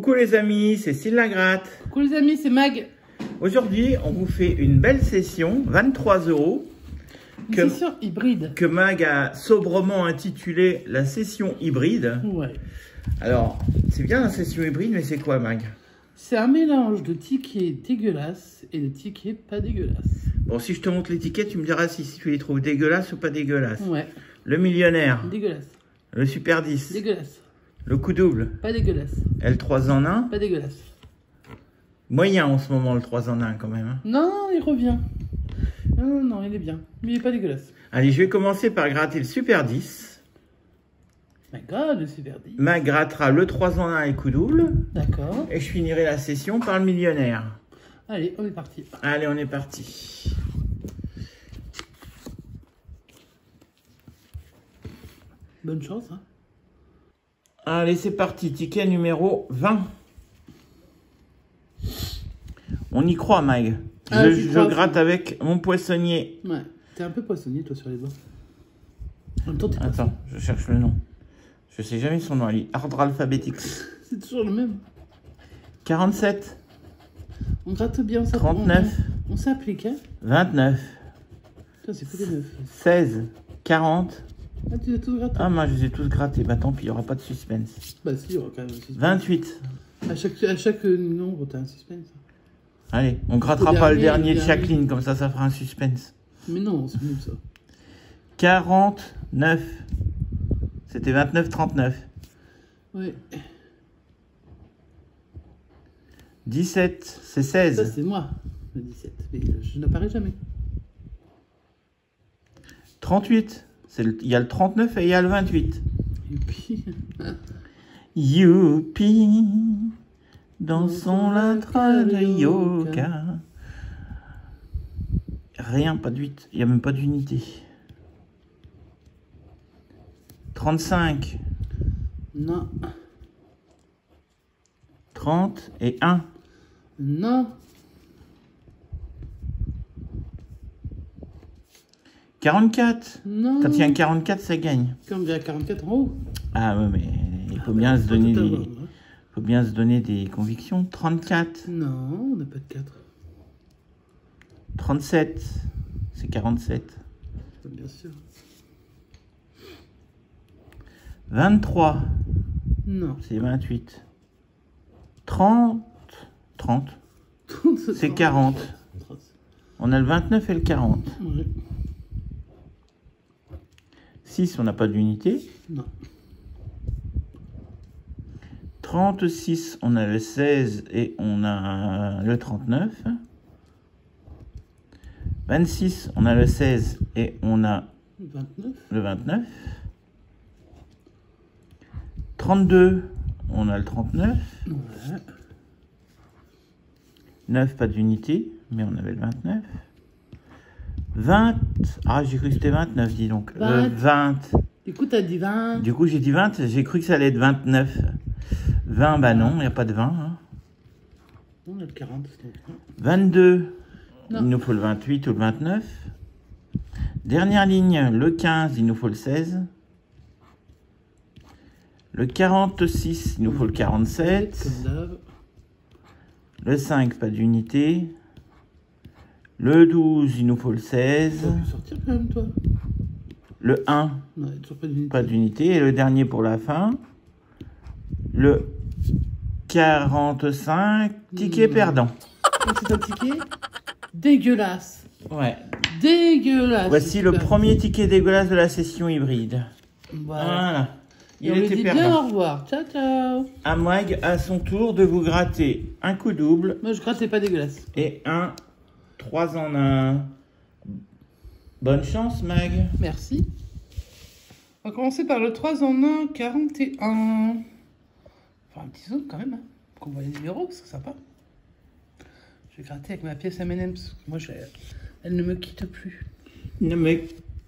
Coucou les amis, c'est Syl la Gratte. Coucou les amis, c'est Mag. Aujourd'hui, on vous fait une belle session, 23 €. Une session hybride. Que Mag a sobrement intitulée la session hybride. Ouais. Alors, c'est bien la session hybride, mais c'est quoi Mag? C'est un mélange de tickets dégueulasses et de tickets pas dégueulasses. Bon, si je te montre les tickets, tu me diras si tu les trouves dégueulasses ou pas dégueulasses. Ouais. Le millionnaire. Dégueulasse. Le super 10. Dégueulasse. Le coup double. Pas dégueulasse. Le 3 en 1. Pas dégueulasse. Moyen en ce moment, le 3 en 1 quand même. Hein. Non, il revient. Non, il est bien. Mais il est pas dégueulasse. Allez, je vais commencer par gratter le super 10. My God, le super 10. Mag grattera le 3 en 1 et coup double. D'accord. Et je finirai la session par le millionnaire. Allez, on est parti. Allez, on est parti. Bonne chance, hein. Allez, c'est parti. Ticket numéro 20. On y croit, Mag. Je gratte avec mon poissonnier. Ouais. T'es un peu poissonnier, toi, sur les bords. En même temps, t'es Attends, je cherche le nom. Je sais jamais son nom. Ordre alphabétique. C'est toujours le même. 47. On gratte bien, ça. 39. On s'applique, hein. 29. Putain, c'est que des neufs. 16. 40. Ah, tu as tout gratté. Ah, moi, je les ai tous grattés. Bah, tant pis, il n'y aura pas de suspense. Bah, si, il y aura quand même un suspense. 28. À chaque nombre, t'as un suspense. Allez, on grattera pas le dernier de chaque ligne, comme ça fera un suspense. Mais non, c'est nul ça. 49. C'était 29, 39. Ouais. 17, c'est Ça, 16. c'est moi, le 17. Mais je n'apparais jamais. 38. Il y a le 39 et il y a le 28. Youpi. Youpi. Dansons la train de yoga. Rien, pas de 8. Il n'y a même pas d'unité. 35. Non. 30 et 1. Non. 44. Non. Quand il y a un 44, ça gagne. Comme il y a 44 en haut. Ah ouais, mais il faut bien se donner des convictions. 34. Non, on n'a pas de 4. 37. C'est 47. Bien sûr. 23. Non. C'est 28. 30. 30. C'est 40. On a le 29 et le 40. Ouais. 6, on n'a pas d'unité. Non. 36, on a le 16 et on a le 39. 26, on a le 16 et on a 29. le 29. 32, on a le 39. Ouais. 9, pas d'unité, mais on avait le 29. 20, ah j'ai cru que c'était 29, dis donc. 20. Du coup, t'as dit 20. Du coup, j'ai dit 20, j'ai cru que ça allait être 29. 20, bah non, il n'y a pas de 20. Hein. On a le 40. 22, non. Il nous faut le 28 ou le 29. Dernière ligne, le 15, il nous faut le 16. Le 46, il nous faut le 47. Le 5, pas d'unité. Le 12, il nous faut le 16. Tu peux sortir quand même, toi. Le 1, non, toujours pas d'unité. Pas d'unité. Et le dernier pour la fin. Le 45, ticket perdant. C'est un ticket dégueulasse. Ouais. Dégueulasse. Voici le premier ticket dégueulasse de la session hybride. Voilà. Il on lui était dit perdant. bien au revoir. Ciao, ciao. À Mag, à son tour de vous gratter un coup double. Moi, je gratte, c'est pas dégueulasse. Et un 3 en 1. Bonne chance, Mag. Merci. On va commencer par le 3 en 1, 41. Enfin, un petit zoom quand même, hein. Qu'on voit les numéros, c'est sympa. Je vais gratter avec ma pièce M&M's. Moi, elle ne me quitte plus. Ne me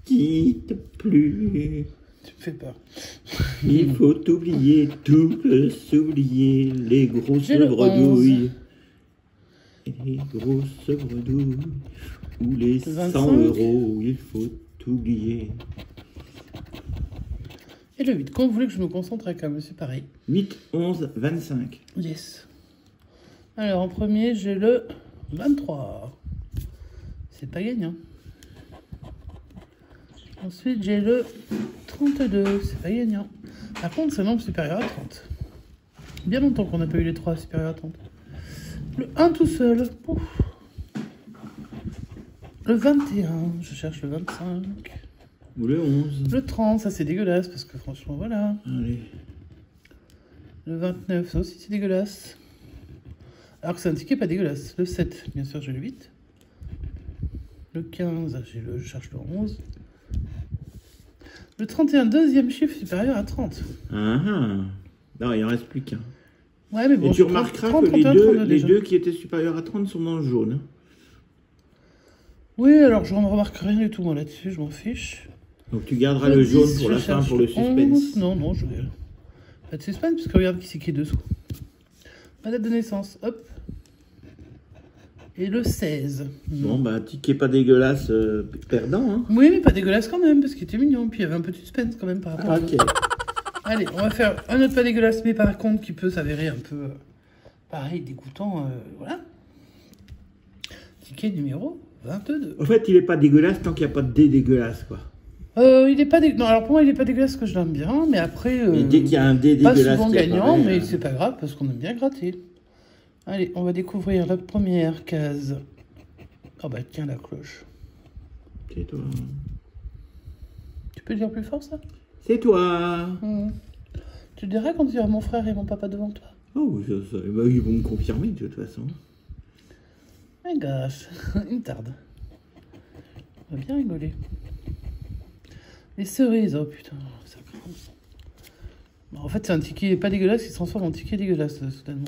quitte plus. Tu me fais peur. Il faut oublier, tout peut s'oublier. Les grosses bredouilles. Les grosses bredouilles. Ou les 100 25. €, il faut oublier. Et le 8. Quand vous voulez que je me concentre avec un monsieur pareil. 8, 11, 25. Yes. Alors, en premier, j'ai le 23. C'est pas gagnant. Ensuite, j'ai le 32. C'est pas gagnant. Par contre, c'est un nombre supérieur à 30. Bien longtemps qu'on n'a pas eu les 3 supérieurs à 30. Le 1 tout seul. Ouf. Le 21. Je cherche le 25. Ou le 11. Le 30, ça c'est dégueulasse parce que franchement, voilà. Allez. Le 29, ça aussi c'est dégueulasse. Alors que c'est un ticket pas dégueulasse. Le 7, bien sûr, j'ai le 8. Le 15, je cherche le 11. Le 31, deuxième chiffre supérieur à 30. Ah ah. Non, il en reste plus qu'un. Ouais, mais bon, et tu remarqueras que 31, les deux qui étaient supérieurs à 30 sont dans le jaune. Oui, alors je ne remarque rien du tout moi là-dessus, je m'en fiche. Donc tu garderas le jaune pour la fin, pour le suspense. 11. Non, je vais... Pas de suspense, parce que regarde qui c'est qui est dessous. Ma date de naissance, hop. Et le 16. Bon, bah, ticket pas dégueulasse, perdant, hein. Oui, mais pas dégueulasse quand même, parce qu'il était mignon. Puis il y avait un peu de suspense quand même par rapport à... Ok. Allez, on va faire un autre pas dégueulasse, mais par contre qui peut s'avérer un peu, pareil, dégoûtant. Voilà. Ticket numéro 22. En fait, il est pas dégueulasse tant qu'il n'y a pas de dé dégueulasse, quoi. Il est pas Non, alors pour moi, il est pas dégueulasse parce que je l'aime bien, mais après... Et dès qu'il y a un dé pas dégueulasse souvent qui gagnant, apparaît, mais c'est pas grave parce qu'on aime bien gratter. Allez, on va découvrir la première case. Oh bah tiens, la cloche. C'est toi. Tu peux le dire plus fort, ça? C'est toi. Tu le diras quand tu verras mon frère et mon papa devant toi. Oh, bah, ils vont me confirmer de toute façon. My gosh, une tarde. On va bien rigoler. Les cerises, oh putain, ça commence. Bon, en fait, c'est un ticket pas dégueulasse qui se transforme en ticket dégueulasse, soudainement.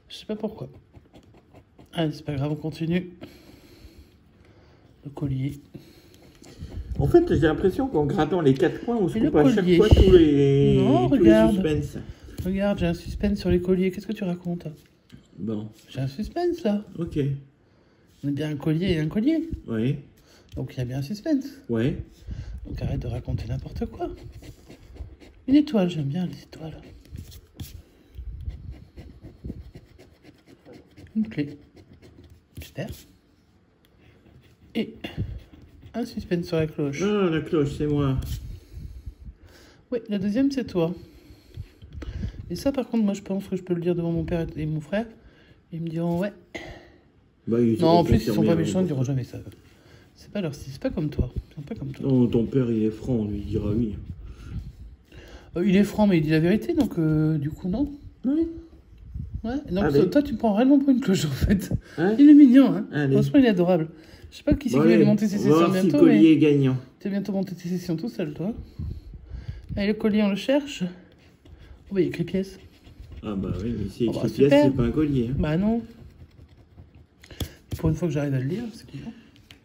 Je sais pas pourquoi. Allez, c'est pas grave, on continue. Le collier. En fait, j'ai l'impression qu'en grattant les 4 coins, on se Et le coupe à chaque collier. fois tous les Regarde. suspens. Regarde, j'ai un suspense sur les colliers. Qu'est-ce que tu racontes? Bon, J'ai un suspense, là. ok. On a bien un collier et un collier. Ouais, Donc, il y a bien un suspense. ouais. Donc, arrête de raconter n'importe quoi. Une étoile, j'aime bien les étoiles. Une clé. Super. Et un suspense sur la cloche. Ah, la cloche, c'est moi. Oui, la deuxième, c'est toi. Et ça, par contre, moi, je pense que je peux le dire devant mon père et mon frère. Ils me diront, ouais. Bah, Non, en plus, ils sont pas méchants, ils diront jamais ça. C'est pas leur style, c'est pas comme toi. Ils sont pas comme toi. Non, ton père, il est franc, lui, il dira oui. Il est franc, mais il dit la vérité, donc du coup, non. Oui. Ouais, donc Allez. toi, tu prends réellement pour une cloche, en fait. Hein? Il est mignon, hein. Allez. Franchement, il est adorable. Je sais pas qui c'est Bon, qui va allez, aller monter ses on va sessions voir si le bientôt, collier mais est gagnant. tu vas bientôt monter tes sessions tout seul, toi. Allez, le collier, on le cherche. Oh, bah, il y a écrit pièce. Ah bah oui, mais si Oh, bah, écrit pièce, super. c'est pas un collier. Hein. Bah non. Pour une fois que j'arrive à le lire, c'est cool.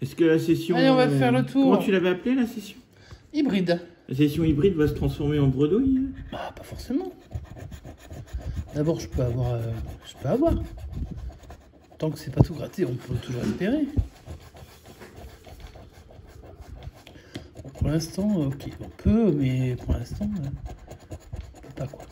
Est-ce que la session... Allez, on va faire le tour. Comment tu l'avais appelée, la session? Hybride. La session hybride va se transformer en bredouille? Bah, pas forcément. D'abord, je peux avoir. Tant que c'est pas tout gratté, on peut toujours espérer. Bon, pour l'instant, ok, on peut, mais pour l'instant, on peut pas, quoi.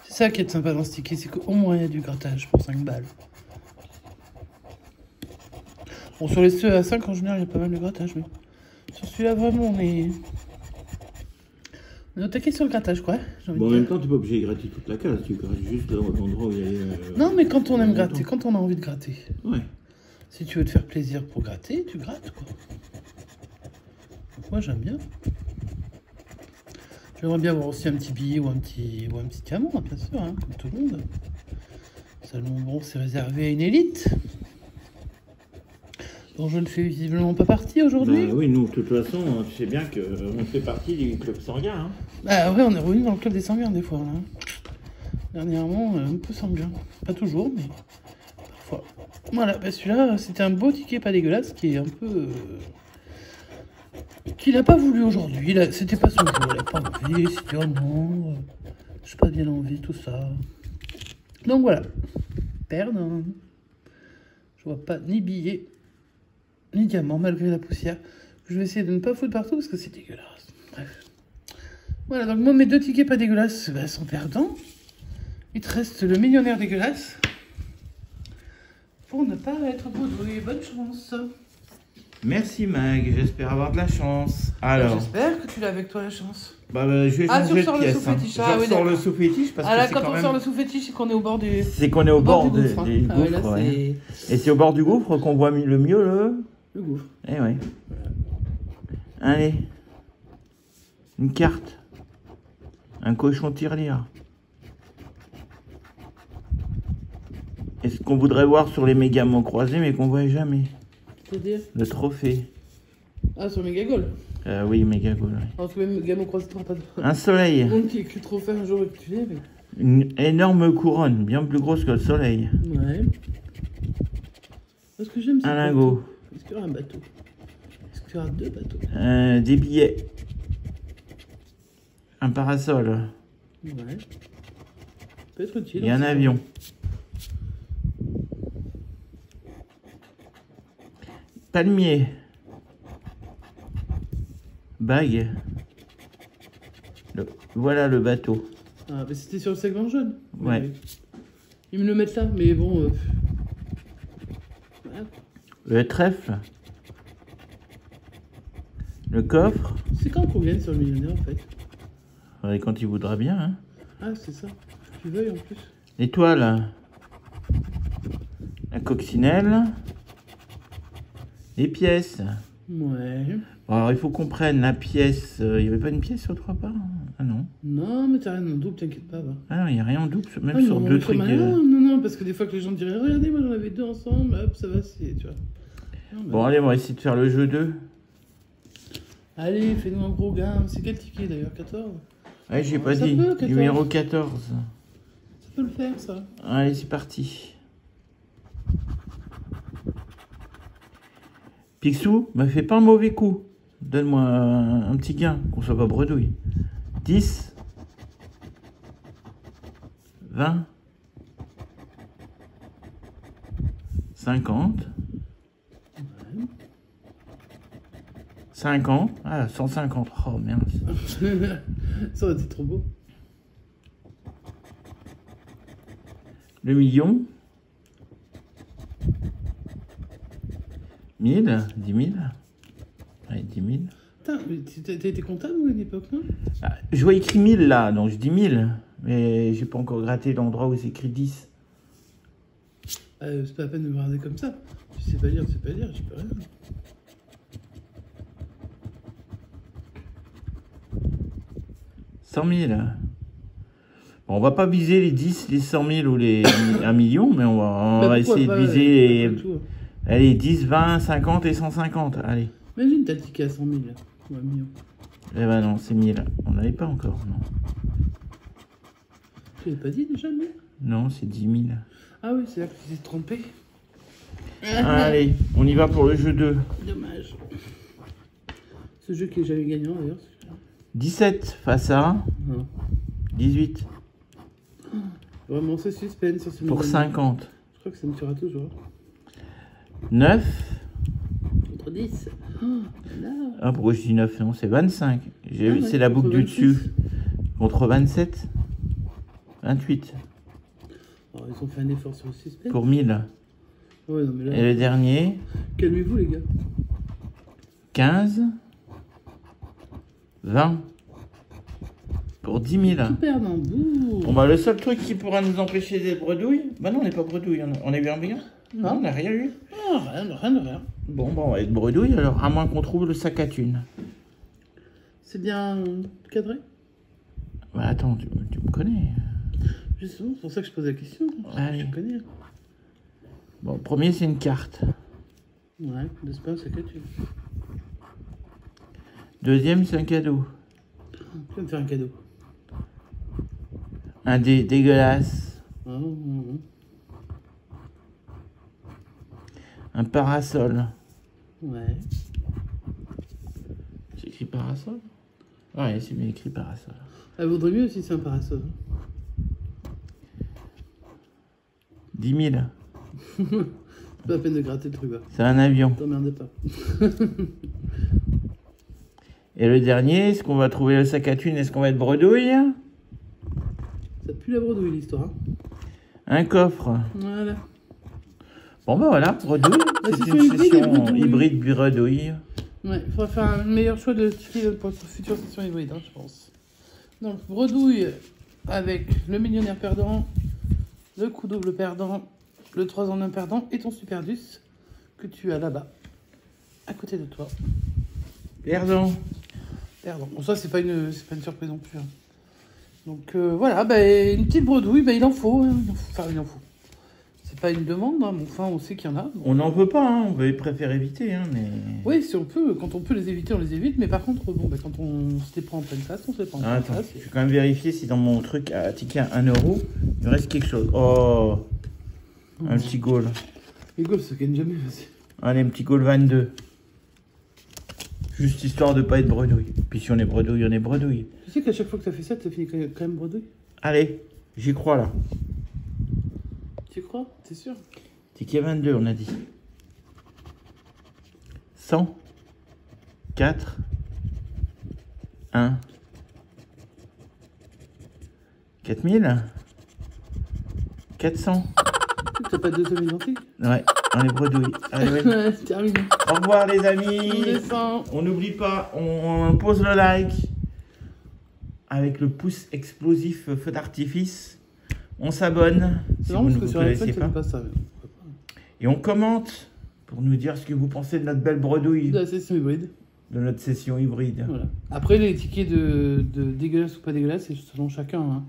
C'est ça qui est sympa dans ce ticket, c'est qu'au moins il y a du grattage pour 5 balles. Bon, sur les ceux à 5, en général, il y a pas mal de grattage, mais sur celui-là, vraiment, on est au taquet sur le grattage, quoi. J'ai envie Bon, en de même dire. temps, tu n'es pas obligé de gratter toute la case, tu grattes juste dans l'endroit où il y a... Non, mais quand on aime gratter, quand on a envie de gratter, Ouais. si tu veux te faire plaisir pour gratter, tu grattes, quoi. Donc moi, j'aime bien. J'aimerais bien avoir aussi un petit billet ou un petit diamant, bien sûr, hein, comme tout le monde. Seulement, bon, c'est réservé à une élite, dont je ne fais visiblement pas partie aujourd'hui. Bah oui, nous, de toute façon, tu sais bien qu'on fait partie du club sanguin. Hein. Ah ouais, on est revenu dans le club des sanguins des fois, là. Dernièrement, un peu sanguin. Pas toujours, mais parfois. Voilà, bah celui-là, c'était un beau ticket pas dégueulasse qui est un peu... qu'il n'a pas voulu aujourd'hui. C'était pas son jour, il a pas envie. C'était oh non, j'ai pas bien envie, tout ça. Donc voilà. Perdre. Je vois pas ni billet, ni diamant, malgré la poussière. Je vais essayer de ne pas foutre partout parce que c'est dégueulasse. Bref. Voilà, donc moi, mes 2 tickets pas dégueulasses sont perdants. Il te reste le millionnaire dégueulasse. Pour ne pas être bredouille. Bonne chance. Merci Mag, j'espère avoir de la chance. Alors, j'espère que tu l'as avec toi la chance. je vais changer de pièce. Je ressors le sous-fétiche parce que c'est quand quand on même... sort le sous-fétiche, c'est qu'on est au bord du... C'est qu'on est au bord du des gouffre. gouffres. Ouais, là, Et c'est au bord du gouffre qu'on voit le mieux le gouffre. Eh ouais. Allez. Une carte. Un cochon tirelire. Est-ce qu'on voudrait voir sur les méga mots croisés mais qu'on voit jamais? C'est-à-dire? Le trophée. Ah, sur Mégagol. Oui, méga goal. Ouais. En tout cas, Gamon croise pas de... Un soleil. Le monde qui écrit trophée un jour et que tu l'es, mais... Une énorme couronne, bien plus grosse que le soleil. Ouais. Parce que j'aime ça. Un lingot. Est-ce qu'il y aura un bateau? Est-ce qu'il y aura 2 bateaux? Des billets. Un parasol. Ouais. Peut être utile. Et un avion. Palmier. Bague. Voilà le bateau. Ah, mais c'était sur le segment jaune. Ouais. Oui. Ils me le mettent là, mais bon... Voilà. Le trèfle. Le coffre. C'est quand qu'on gagne sur le millionnaire, en fait? Et quand il voudra bien. Hein. Ah, c'est ça. Tu veuilles en plus. L'étoile. La coccinelle. Les pièces. Ouais. Alors, il faut qu'on prenne la pièce. Il n'y avait pas une pièce sur 3 parts? Ah non. Non, mais t'as rien en double, t'inquiète pas. Va. Ah non, il n'y a rien en double, même Ah, sur non, 2 trucs. Non, parce que des fois que les gens diraient, regardez, moi j'en avais 2 ensemble, hop, ça va, c'est, tu vois. Non, Bon, allez, on va essayer de faire le jeu 2. Allez, fais-nous un gros gain. C'est quel ticket d'ailleurs? 14? Ouais, j'ai pas Ça dit. peut, 14. Numéro 14. Ça peut le faire, ça. Allez, c'est parti. Picsou, me fais pas un mauvais coup. Donne-moi un petit gain, qu'on soit pas bredouille. 10. 20. 50. 50. Ah, 150. Oh, merde. Ça aurait été trop beau. Le million. 1000. 10 000. Ouais, 10 000. Putain, mais t'as été comptable à une époque, non? Ah, je vois écrit 1000 là, donc je dis 1000. Mais j'ai pas encore gratté l'endroit où c'est écrit 10. C'est pas la peine de me regarder comme ça. Tu sais pas lire, je peux rien. 100 000. Bon, on va pas viser les 10, les 100 000 ou les 1 million, mais on va essayer de viser les... Allez, 10, 20, 50 et 150. Allez. Imagine t'as le ticket à 100 000 là. Ou 1 million. Eh ben non, c'est 1000. On n'avait pas encore, non. Tu l'avais pas dit déjà, mais? Non, c'est 10 000. Ah oui, c'est là que tu t'es trompé. Allez, on y va pour le jeu 2. Dommage. Ce jeu qui est jamais gagnant d'ailleurs. 17 face à Non. 18. Vraiment, c'est suspense sur ce Pour milieu. 50. Je crois que ça me tuera toujours. 9. Contre 10. Oh, là. Ah, pourquoi je dis 9? Non, c'est 25. Ah ouais, c'est la boucle du 26. dessus. Contre 27. 28. Alors, ils ont fait un effort sur le suspense. Pour 1000. Ouais, non, mais là, Et le dernier, calmez-vous, les gars. 15. 20. Pour 10 000. Super, non, bouh. Bon, bah, le seul truc qui pourra nous empêcher d'être bredouille, bah non, on n'est pas bredouille. On est bien bien. Non, on n'a rien eu. Ah, rien. Bon, bah, on va être bredouille alors, à moins qu'on trouve le sac à thunes. C'est bien cadré? Bah, attends, tu me connais. Justement, c'est pour ça que je pose la question. Allez. Je connais. Bon, le premier, c'est une carte. Ouais, de ce pas, c'est que tu. Deuxième, c'est un cadeau. Tu vas me faire un cadeau. Un dé dégueulasse. Un parasol. Ouais. C'est écrit parasol? Ouais, c'est bien écrit parasol. Elle vaudrait mieux si c'est un parasol. 10 000. C'est pas la peine de gratter le truc, va. C'est un avion. T'emmerdez pas. Et le dernier, est-ce qu'on va trouver le sac à thune? Est-ce qu'on va être bredouille? Ça pue la bredouille, l'histoire. Hein. Un coffre. Voilà. Bon, ben voilà, bredouille. C'est une session hybride bredouille. Ouais, il faudra faire un meilleur choix de ticket pour cette future session hybride, hein, je pense. Donc, bredouille avec le millionnaire perdant, le coup double perdant, le 3 en 1 perdant et ton superdus que tu as là-bas, à côté de toi. Perdant. Perdant. Bon, ça, c'est pas une surprise non plus. Hein. Donc, voilà, bah, une petite bredouille, bah, il en faut. Hein. Enfin, il en faut. C'est pas une demande, hein, mais enfin, on sait qu'il y en a. Donc... On n'en veut pas, hein. On préfère éviter, hein, mais... Oui, si on peut, quand on peut les éviter, on les évite, mais par contre, bon, bah, quand on se les prend en pleine face, on se les prend en pleine face. Je vais quand même vérifier si dans mon truc à ticket à 1 €, il me reste quelque chose. Oh, un petit goal. Les goals se gagnent jamais, vas-y. Allez, un petit goal 22. Juste histoire de pas être bredouille. Puis si on est bredouille, on est bredouille. Tu sais qu'à chaque fois que tu as fait ça, tu as fini quand même bredouille? Allez, j'y crois là. Tu crois? T'es sûr? Ticket 22, on a dit. 100, 4, 1, 4000, 400. T'as pas de deuxième identique? Ouais, on est bredouille. Allez, ouais. Terminé. Au revoir les amis. On descend. On n'oublie pas, on pose le like. Avec le pouce explosif feu d'artifice. On s'abonne. C'est marrant parce que sur iPhone, ça pas ça. Et on commente pour nous dire ce que vous pensez de notre belle bredouille. De la session hybride. De notre session hybride. Voilà. Après, les tickets de dégueulasse ou pas dégueulasse, c'est selon chacun. Hein.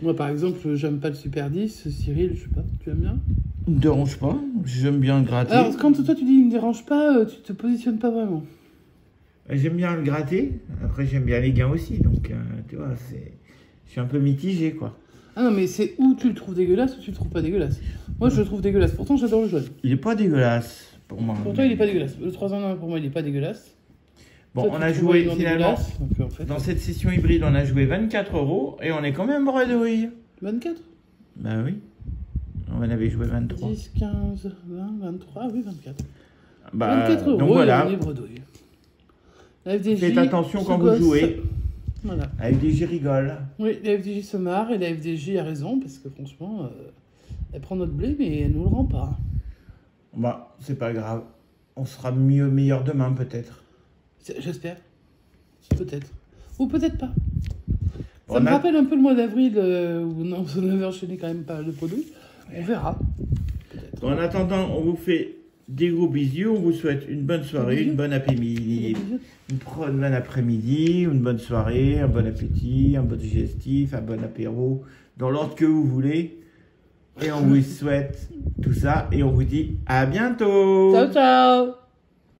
Moi, par exemple, j'aime pas le Super 10. Cyril, je sais pas, tu aimes bien? Il me dérange pas, j'aime bien le gratter. Alors, quand toi tu dis il me dérange pas, tu te positionnes pas vraiment. J'aime bien le gratter, après j'aime bien les gains aussi, donc tu vois, je suis un peu mitigé quoi. Ah non, mais c'est où tu le trouves dégueulasse ou tu le trouves pas dégueulasse. Moi, je le trouve dégueulasse, pourtant j'adore le jaune. Il est pas dégueulasse pour moi. Pour toi, il est pas dégueulasse. Le 3 en 1, pour moi, il est pas dégueulasse. Bon, toi, on a joué finalement, donc, en fait, dans cette session hybride, on a joué 24 € et on est quand même bredouille. 24? Bah oui. On avait joué 23. 10, 15, 20, 23, oui, 24. Bah, 24 €, donc voilà. on est bredouille. La FDJ, faites attention quand vous jouez. Voilà. La FDJ rigole. Oui, la FDJ se marre et la FDJ a raison parce que franchement, elle prend notre blé mais elle nous le rend pas. Bah, c'est pas grave. On sera meilleur demain peut-être. J'espère. Peut-être. Ou peut-être pas. Ça me rappelle un peu le mois d'avril où on avait enchaîné quand même pas mal de produits. On verra. En attendant, on vous fait des gros bisous. On vous souhaite une bonne soirée, une bonne après-midi, une bonne après-midi, une bonne soirée, un bon appétit, un bon digestif, un bon apéro, dans l'ordre que vous voulez. Et on vous souhaite tout ça et on vous dit à bientôt. Ciao, ciao.